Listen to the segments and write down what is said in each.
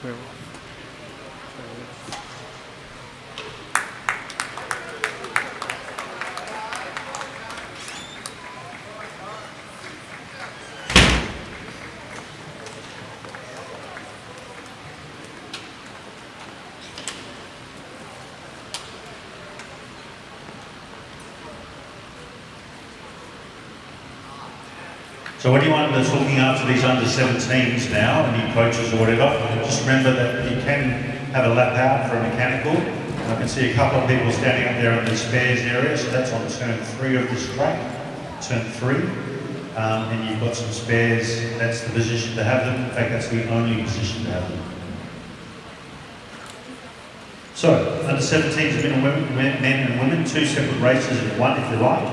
Well, So anyone that's looking after these under-17s now, any coaches or whatever, just remember that you can have a lap out for a mechanical. I can see a couple of people standing up there in the spares area, so that's on turn 3 of this track, turn 3. And you've got some spares, that's the position to have them. In fact, that's the only position to have them. So, under-17s men and women, 2 separate races in one if you like.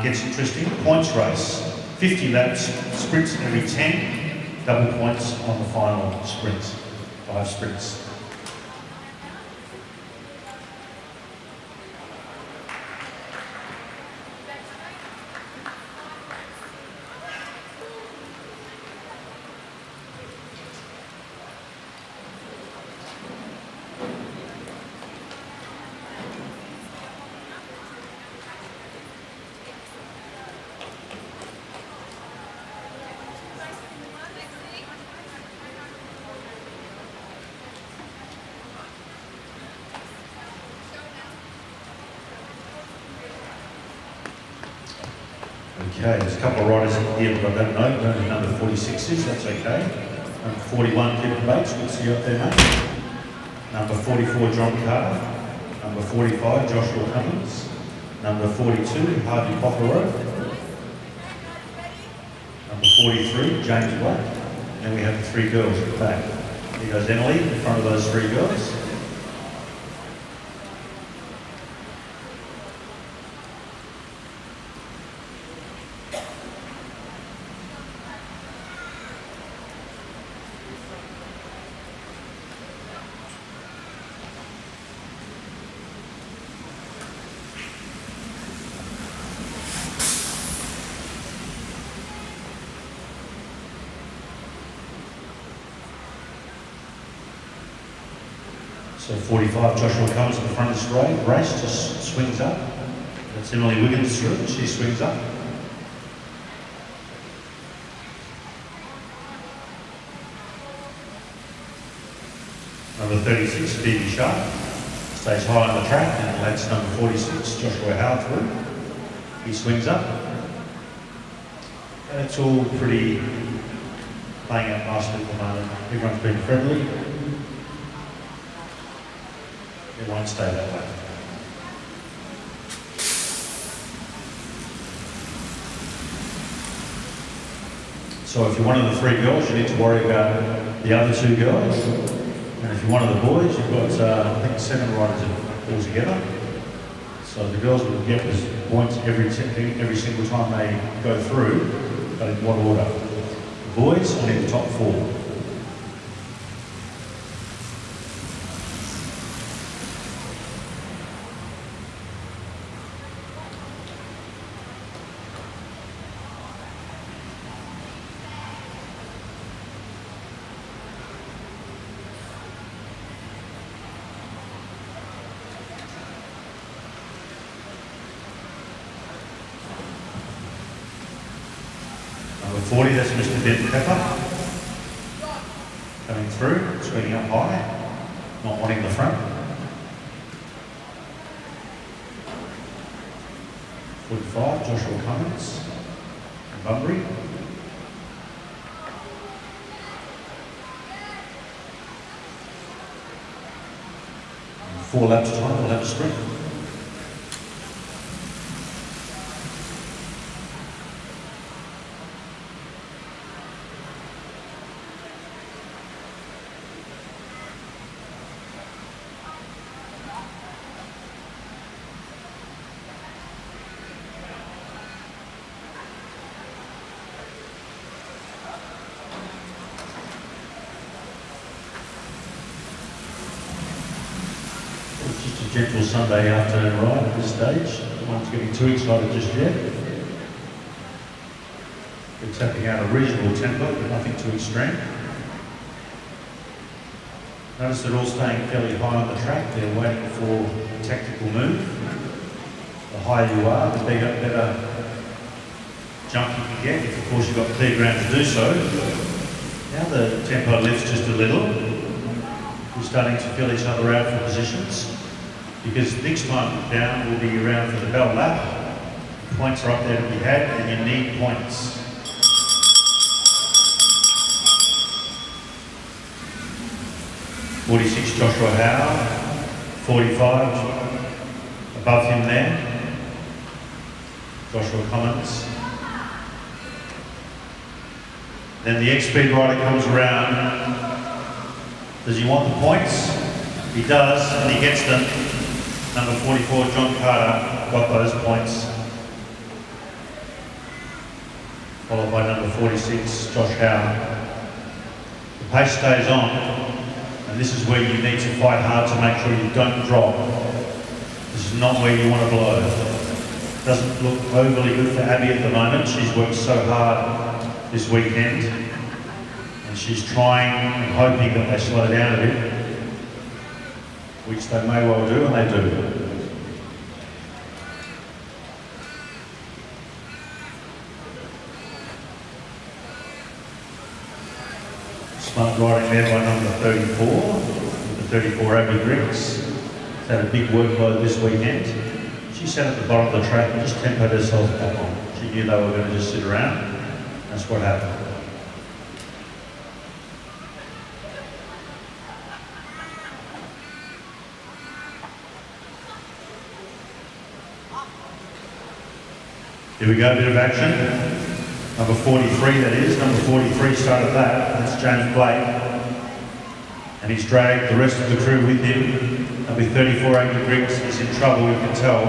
Gets interesting. Points race. 50 laps, sprints every 10, double points on the final sprints, 5 sprints. Okay, there's a couple of riders in here that I don't know who number 46 is, that's okay. Number 41, Kevin Bates, good to see you up there, mate. Number 44, John Carter. Number 45, Joshua HOWE. Number 42, Harvey PROTHEROE. Number 43, James Black. And then we have the 3 girls at the back. Here goes Emily in front of those 3 girls. So 45, Joshua comes in the front of this race, just swings up. That's Emily WIGGINS through, she swings up. Number 36, Phoebe SHARPE, stays high on the track, and that's number 46, Joshua HOWE through. He swings up. And it's all pretty playing out nicely at the moment. Everyone's been friendly. It won't stay that way. So if you're one of the 3 girls, you need to worry about the other 2 girls. And if you're one of the boys, you've got, I think, 7 riders all together. So the girls will get points every single time they go through, but in what order? The boys only the top 4. Number 40, that's Mr. Ben Pepper. Coming through, swinging up high, not wanting the front. 45, Joshua Cummins and Bunbury. And 4 laps time, we'll have a sprint. Just a gentle Sunday afternoon ride at this stage. No one's getting too excited just yet. We're tapping out a reasonable tempo, but nothing too extreme. Notice they're all staying fairly high on the track. They're waiting for a tactical move. The higher you are, the better jump you can get, if of course you've got clear ground to do so. Now the tempo lifts just a little. We're starting to fill each other out for positions, because next time down we'll be around for the bell lap. Points are up there to be had, and you need points. .46 Joshua HOWE, 45 above him there, Joshua Collins. Then the X-Speed rider comes around. Does he want the points? He does, and he gets them. Number 44, John Carter, got those points. Followed by number 46, Josh HOWE. The pace stays on, and this is where you need to fight hard to make sure you don't drop. This is not where you want to blow. Doesn't look overly good for Abby at the moment. She's worked so hard this weekend, and she's trying and hoping that they slow down a bit, which they may well do, and they do. Smart riding there by number 34, the 34 Abby GRIGGS. She's had a big workload this weekend. She sat at the bottom of the track and just tempoed herself back on. She knew they were going to just sit around. That's what happened. Here we go, a bit of action. Number 43, that is. Number 43 started that. That's James Blake. And he's dragged the rest of the crew with him. Number 34, Abby GRIGGS, is in trouble, you can tell.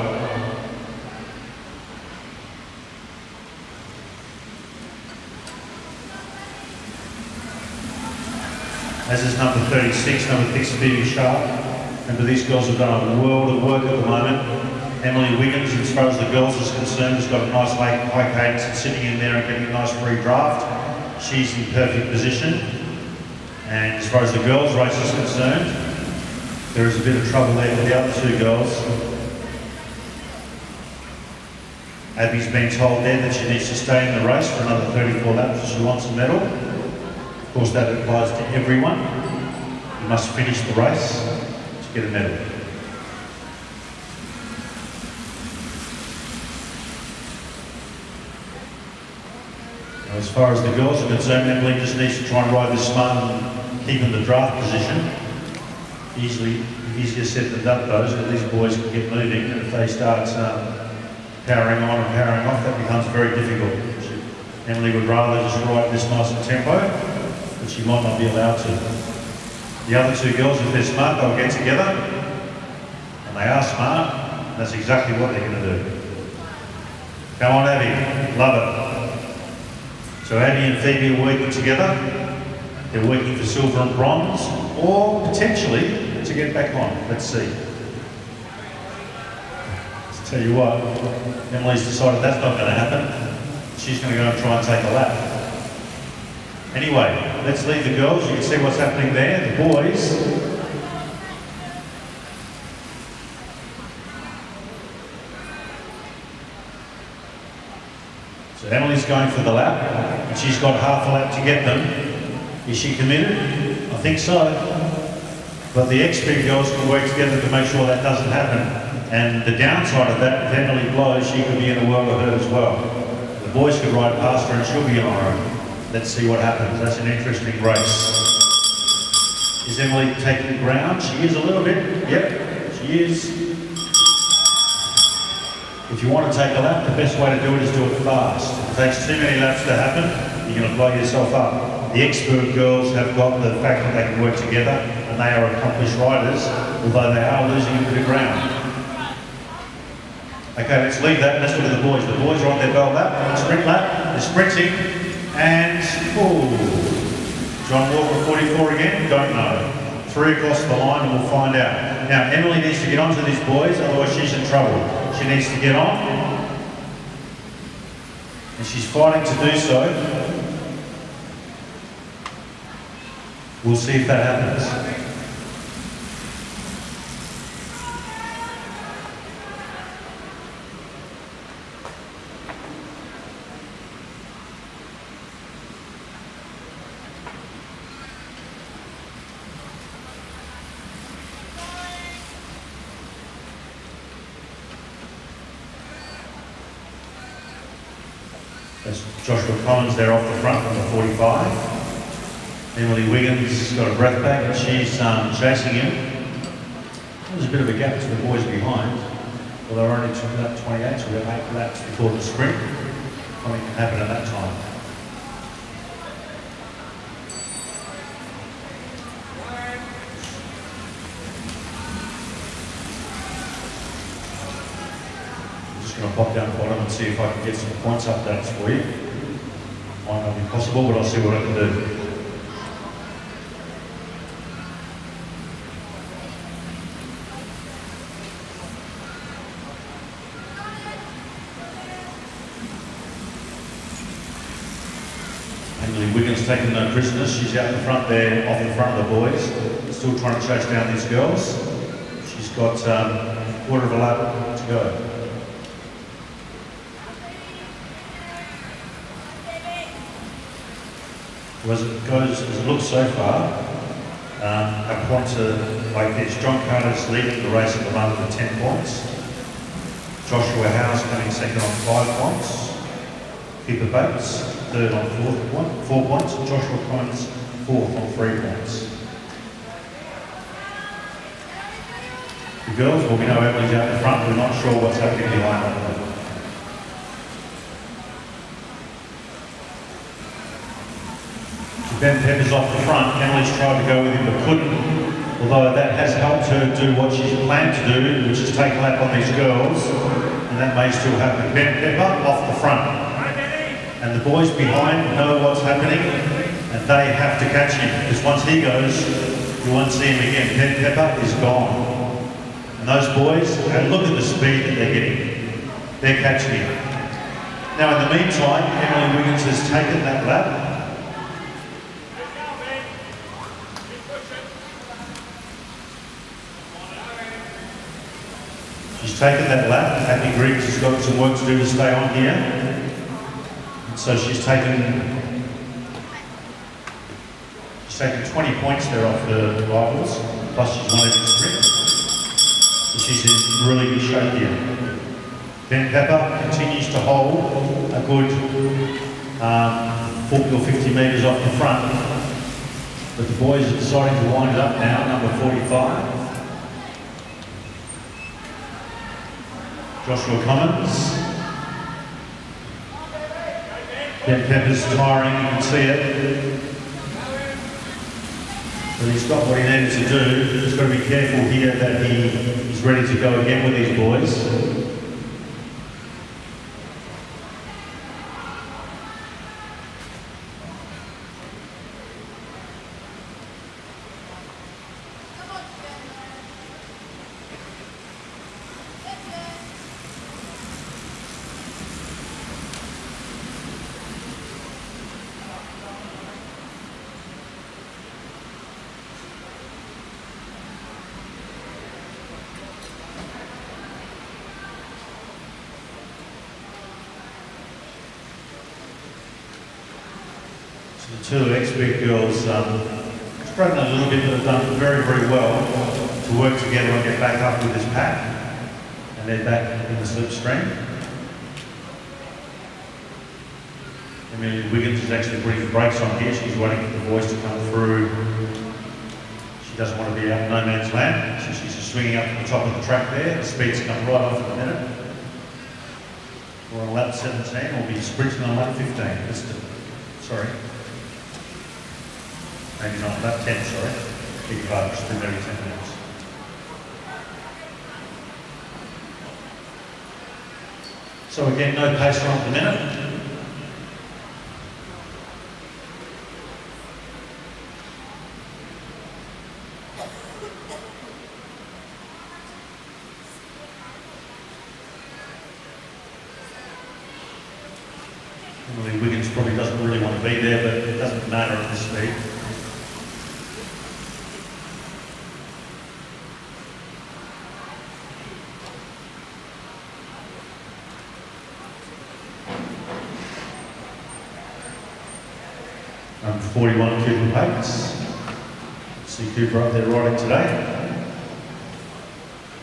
As is number 36, number 6, Phoebe SHARPE. Remember, these girls have done a world of work at the moment. Emily WIGGINS, as far as the girls is concerned, has got a nice high cadence and sitting in there and getting a nice free draft. She's in perfect position. And as far as the girls' race is concerned, there is a bit of trouble there for the other two girls. Abby's been told there that she needs to stay in the race for another 34 laps if she wants a medal. Of course, that applies to everyone. You must finish the race to get a medal. As far as the girls are concerned, Emily just needs to try and ride this smart and keep in the draft position. Easier said than done, those, but these boys can get moving, and if they start powering on and powering off, that becomes very difficult. Emily would rather just ride this nice and tempo, but she might not be allowed to. The other two girls, if they're smart, they'll get together, and they are smart, and that's exactly what they're going to do. Come on, Abby, love it. So Abby and Phoebe are working together. They're working for silver and bronze, or potentially to get back on. Let's see. Let's tell you what, Emily's decided that's not going to happen. She's going to go and try and take a lap. Anyway, let's leave the girls. You can see what's happening there. The boys. So Emily's going for the lap, and she's got half a lap to get them. Is she committed? I think so. But the X-Speed girls can work together to make sure that doesn't happen. And the downside of that, if Emily blows, she could be in a world of hurt as well. The boys could ride past her and she'll be on her own. Let's see what happens. That's an interesting race. Is Emily taking ground? She is a little bit. Yep, she is. If you want to take a lap, the best way to do it is do it fast. If it takes too many laps to happen, you're going to blow yourself up. The expert girls have got the fact that they can work together, and they are accomplished riders, although they are losing a bit of ground. Okay, let's leave that and let's look at the boys. The boys are on their bell lap, sprint lap, they're sprinting, and John Walker 44 again, don't know. 3 across the line and we'll find out. Now Emily needs to get onto these boys, otherwise she's in trouble. She needs to get on, and she's fighting to do so. We'll see if that happens. There's Joshua Collins there off the front, number 45. Emily WIGGINS has got a breath back and she's chasing him. There's a bit of a gap to the boys behind. Well, they're only to lap 28, so we've got 8 laps before the sprint. Nothing can happen at that time. I'm just going to pop down the bottom and see if I can get some points updates for you. Might not be possible, but I'll see what I can do. Emily WIGGINS taking no prisoners. She's out the front there, off the front of the boys. Still trying to chase down these girls. She's got a quarter of a lap to go. Well, as it looks so far, our points are like this. John Carter's leading the race at the moment with 10 points. Joshua HOWE coming second on 5 points. Phoebe Bates, third on 4 points. Joshua Collins, fourth on 3 points. The girls, well, we know Emily's out the front, we're not sure what's happening behind them. Ben Pepper's off the front. Emily's tried to go with him but couldn't, although that has helped her do what she's planned to do, which is take a lap on these girls, and that may still happen. Ben Pepper off the front. And the boys behind know what's happening, and they have to catch him, because once he goes, you won't see him again. Ben Pepper is gone. And those boys, and look at the speed that they're getting. They're catching him. Now in the meantime, Emily WIGGINS has taken that lap. She's taken that lap. Abby GRIGGS has got some work to do to stay on here. So she's taken 20 points there off her rivals, plus she's won every sprint. So she's in really good shape here. Ben Pepper continues to hold a good 40 or 50 metres off the front. But the boys are deciding to wind it up now, number 45. Joshua Collins. Ben Pepper's tiring, you can see it. But he's got what he needed to do. He's got to be careful here that he's ready to go again with these boys. The two expert girls struggling a little bit, but have done very, very well to work together and get back up with this pack. And they're back in the slipstream. Emily WIGGINS is actually putting the brakes on here. She's waiting for the boys to come through. She doesn't want to be out in no man's land, so she's just swinging up to the top of the track there. The speed's come right off in a minute. We're on lap 17, we'll be sprinting on lap 15. Sorry. Maybe not, lap 10, sorry. Big part, just been maybe 10 minutes. So again, no pacer on the minute. Emily WIGGINS probably doesn't really want to be there, but it doesn't matter at this speed. Number 41, Cooper Bates. See Cooper up there riding today.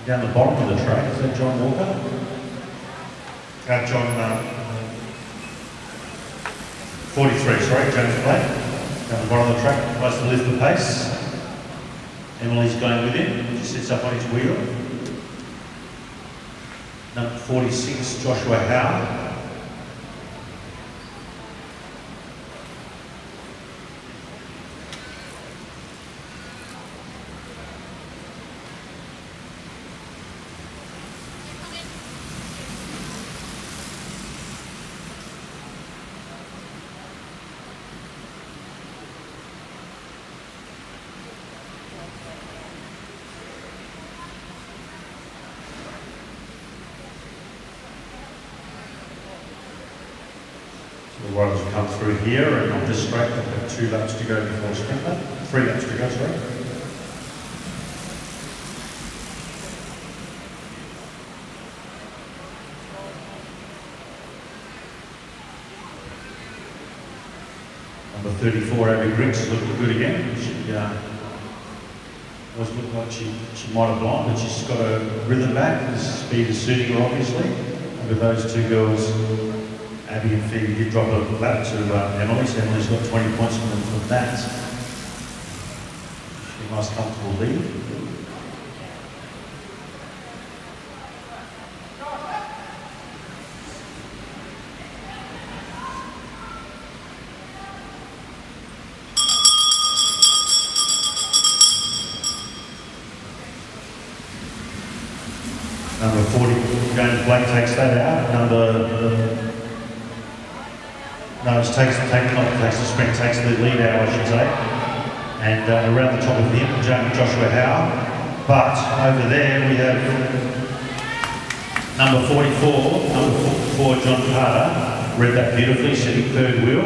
Down the bottom of the track, is that John Walker? 43, sorry, James Blake. Down the bottom of the track, tries to lift the pace. Emily's going with him, she sits up on his wheel. Number 46, Joshua HOWE. The riders will come through here and on this straight they'll have 2 laps to go before sprint lap. 3 laps to go, sorry. Number 34, Abby GRIGGS, is looking good again. She was looking like she might have blind, but she's got a rhythm back. The speed is suiting her, obviously. And with those 2 girls, Abby and Phoebe did drop a lap to Emily, so Emily's got 20 points from that. A nice comfortable lead. Number 40, James Blake takes that out. Takes the sprint, takes the lead out, I should say. And around the top of him, Joshua HOWE. But over there we have number 44, John Carter, read that beautifully, sitting 3rd wheel.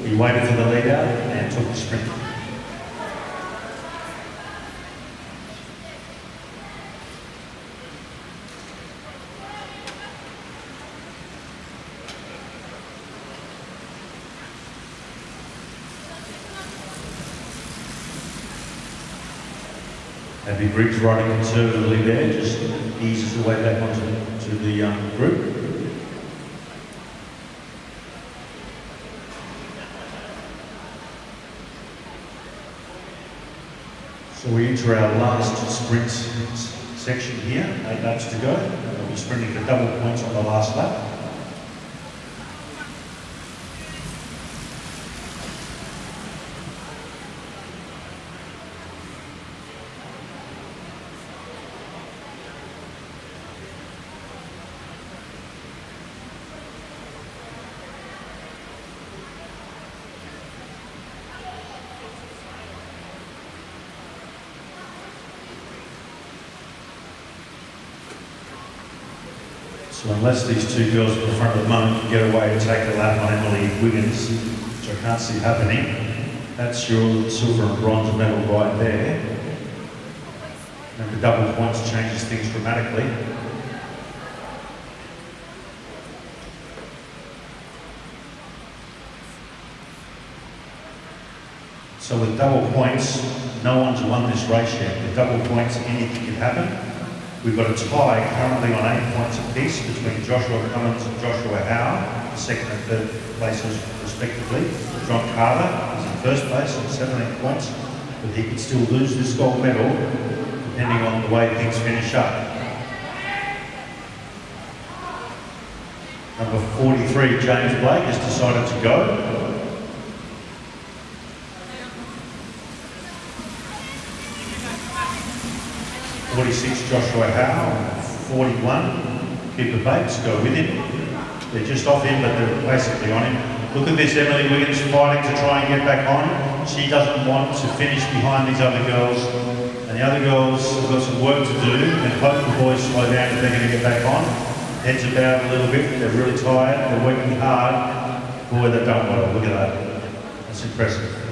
He waited for the lead out and took the sprint. Abby GRIGGS riding conservatively there, just eases the way back onto the group. So we enter our last sprint section here, 8 laps to go. We'll be sprinting for double points on the last lap. So unless these 2 girls at the front of the moment can get away to take a lap on Emily WIGGINS, which I can't see happening, that's your silver and bronze medal right there. And the double points changes things dramatically. So with double points, no one's won this race yet. With double points, anything can happen. We've got a tie currently on 8 points apiece between Joshua Cummins and Joshua HOWE, 2nd and 3rd places respectively. John Carter is in 1st place on 17 points, but he could still lose this gold medal depending on the way things finish up. Number 43, James Blake, has decided to go. 46, Joshua HOWE. 41, Cooper Bates, go with him. They're just off him, but they're basically on him. Look at this, Emily WIGGINS fighting to try and get back on. She doesn't want to finish behind these other girls. And the other girls have got some work to do, and hope the boys slow down if they're going to get back on. Heads are bowed a little bit, they're really tired, they're working hard. Boy, they've done well, look at that. That's impressive.